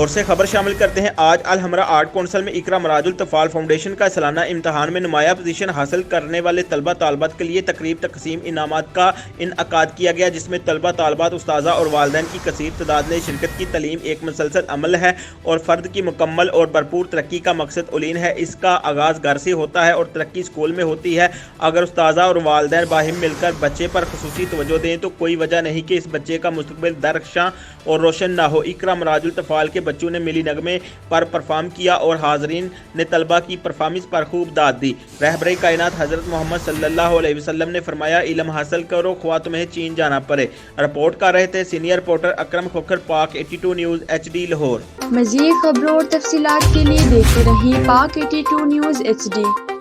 لاہور سے خبر شامل کرتے ہیں۔ آج الحمرا آرٹ کونسل میں اقرا مراج الطفال فاؤنڈیشن کا سالانہ امتحان میں نمایاں پوزیشن حاصل کرنے والے طلبہ طالبات کے لیے تقریب تقسیم انعامات کا انعقاد کیا گیا، جس میں طلبہ طالبات، اساتذہ اور والدین کی کثیر تعداد نے شرکت کی۔ تعلیم ایک مسلسل عمل ہے اور فرد کی مکمل اور بھرپور ترقی کا مقصد علین ہے۔ اس کا آغاز گھر سے ہوتا ہے اور ترقی اسکول میں ہوتی ہے۔ اگر اساتذہ اور والدین باہم مل کر بچے پر خصوصی توجہ دیں تو کوئی وجہ نہیں کہ اس بچے کا مستقبل درخشاں اور روشن نہ ہو۔ اقرا مراج الطفال کے بچوں نے ملی نغمے پر پرفارم کیا اور حاضرین نے طلبہ کی پرفارمنس پر خوب داد دی۔ رہبر کائنات حضرت محمد صلی اللہ علیہ وسلم نے فرمایا، علم حاصل کرو خواہ تمہیں چین جانا پڑے۔ رپورٹ کر رہے تھے سینئر رپورٹر اکرم کھوکھر، پاک 82 نیوز HD لاہور۔ مزید خبروں اور تفصیلات کے لیے دیکھتے رہیے پاک 82 نیوز HD۔